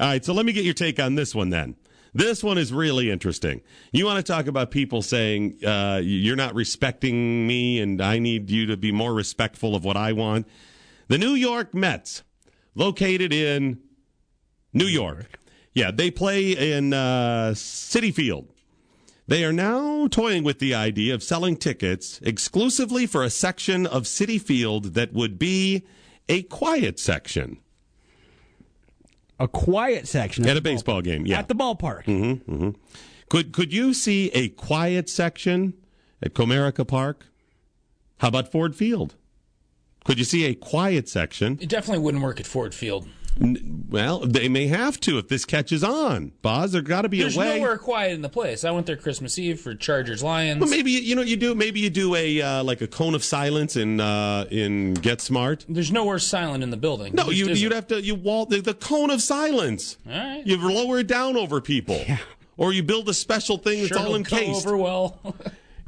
All right, so let me get your take on this one then. This one is really interesting. You want to talk about people saying you're not respecting me and I need you to be more respectful of what I want. The New York Mets, located in New York. Yeah, they play in Citi Field. They are now toying with the idea of selling tickets exclusively for a section of Citi Field that would be a quiet section. A quiet section at a baseball game, yeah. At the ballpark. Mm-hmm, mm-hmm. Could you see a quiet section at Comerica Park? How about Ford Field? Could you see a quiet section? It definitely wouldn't work at Ford Field. Well, they may have to if this catches on. Boz, there's got to be a way. There's nowhere quiet in the place. I went there Christmas Eve for Chargers Lions. Well, maybe you do a like a cone of silence in Get Smart. There's nowhere silent in the building. No, you'd have to wall the cone of silence. All right. You lower it down over people, or you build a special thing that's all encased. Over well.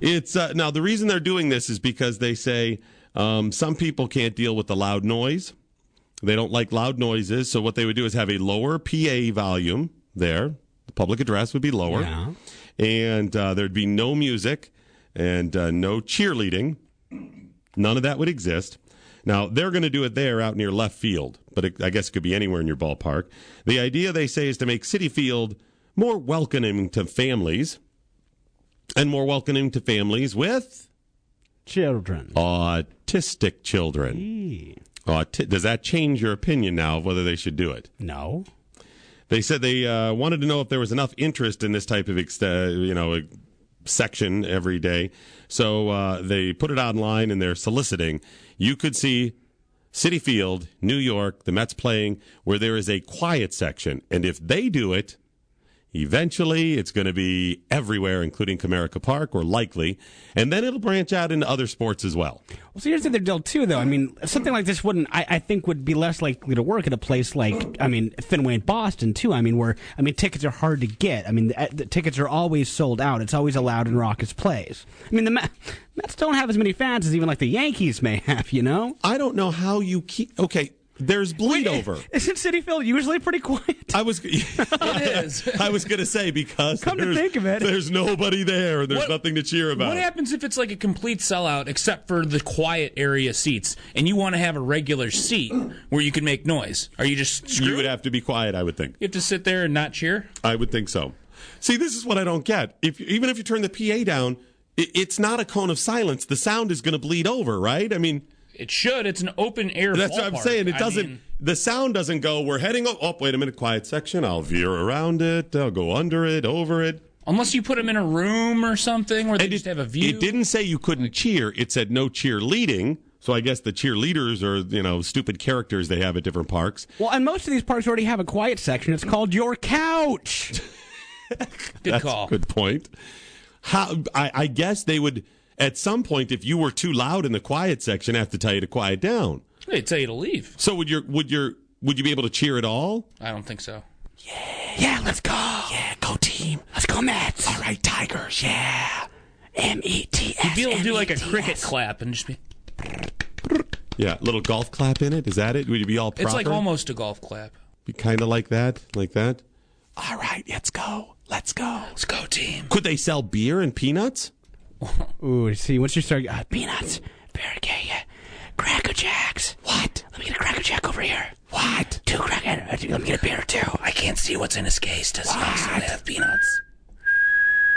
It's now the reason they're doing this is because they say some people can't deal with the loud noise. They don't like loud noises, so what they would do is have a lower PA volume there. The public address would be lower. Yeah. And there'd be no music and no cheerleading. None of that would exist. Now, they're going to do it there out near left field, but I guess it could be anywhere in your ballpark. The idea, they say, is to make Citi Field more welcoming to families and more welcoming to families with children. Autistic children. Does that change your opinion now of whether they should do it? No. They said they wanted to know if there was enough interest in this type of section every day. So they put it online and they're soliciting. You could see Citi Field, New York, the Mets playing, where there is a quiet section. And if they do it, eventually it's going to be everywhere, including Comerica Park, or likely. And then it'll branch out into other sports as well. Well, so here's the other deal, too, though. I mean, something like this I think, would be less likely to work at a place like, Fenway in Boston, too. Where tickets are hard to get. The tickets are always sold out. It's always a loud and raucous place. The Mets don't have as many fans as even, like, the Yankees may have, I don't know how you keep... Okay. There's bleed over. Isn't Citi Field usually pretty quiet? It is. I was going to say, because come to think of it, there's nobody there. There's nothing to cheer about. What happens if it's like a complete sellout except for the quiet area seats, and you want to have a regular seat where you can make noise? Are you just screwed? You would have to be quiet, I would think. You have to sit there and not cheer? I would think so. See, this is what I don't get. Even if you turn the PA down, it's not a cone of silence. The sound is going to bleed over, right? It should. It's an open air That's ballpark. what I'm saying. It doesn't. The sound doesn't go, we're heading up. Oh, wait a minute, quiet section. I'll veer around it. I'll go under it, over it. Unless you put them in a room or something where they just have a view. It didn't say you couldn't cheer. It said no cheerleading. So I guess the cheerleaders are, stupid characters they have at different parks. Well, and most of these parks already have a quiet section. It's called your couch. Good call. Good point. I guess they would... At some point, if you were too loud in the quiet section, have to tell you to quiet down. They'd tell you to leave. So would you be able to cheer at all? I don't think so. Yeah, let's go. Yeah, go team. Let's go Mets. All right, Tigers. Yeah. M-E-T-S. You'd be able to do like a cricket clap and just be... Yeah, little golf clap in it. Is that it? Would you be all proper? It's like almost a golf clap. Be kind of like that? Like that? All right, let's go. Let's go. Let's go, team. Could they sell beer and peanuts? Ooh, see, once you start... peanuts. Beer, yeah. Cracker Jacks. What? Let me get a Cracker Jack over here. What? 2 Cracker... Let me get a beer, too. I can't see what's in his case. Does he also have peanuts?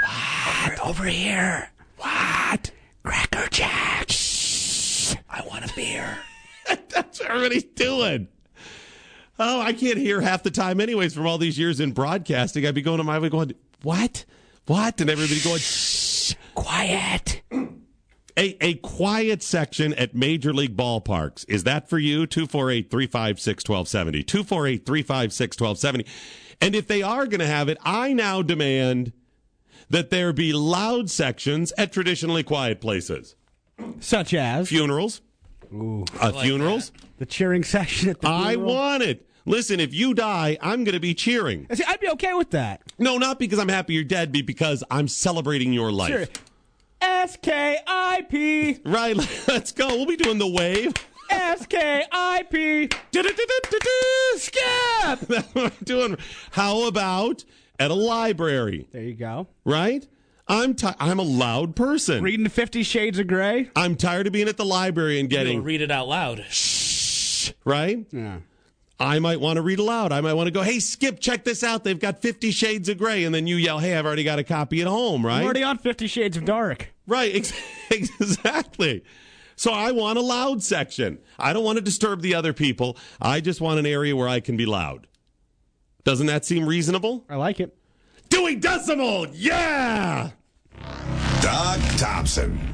What? Over here. What? Cracker Jack. Shh. I want a beer. That's what everybody's doing. Oh, I can't hear half the time anyways from all these years in broadcasting. I'd be going to my way going, what? What? And everybody going, shh. Quiet. A quiet section at Major League ballparks. Is that for you? 248-356-1270. 248-356-1270. And if they are going to have it, I now demand that there be loud sections at traditionally quiet places. Such as? Funerals. Ooh. Funerals. The cheering section at the funeral. I want it. Listen, if you die, I'm going to be cheering. See, I'd be okay with that. No, not because I'm happy you're dead, but because I'm celebrating your life. Sure. S-K-I-P. Right, let's go. We'll be doing the wave. S-K-I-P. Skip! That's what I'm doing. How about at a library? There you go. Right? I'm a loud person. Reading 50 Shades of Grey. I'm tired of being at the library and getting... You'll read it out loud. Shh, right? Yeah. I might want to read aloud. I might want to go, hey, Skip, check this out. They've got 50 Shades of Grey. And then you yell, hey, I've already got a copy at home, right? I'm already on 50 Shades of Dark. Right, exactly. So I want a loud section. I don't want to disturb the other people. I just want an area where I can be loud. Doesn't that seem reasonable? I like it. Dewey Decimal, yeah! Doug Thompson.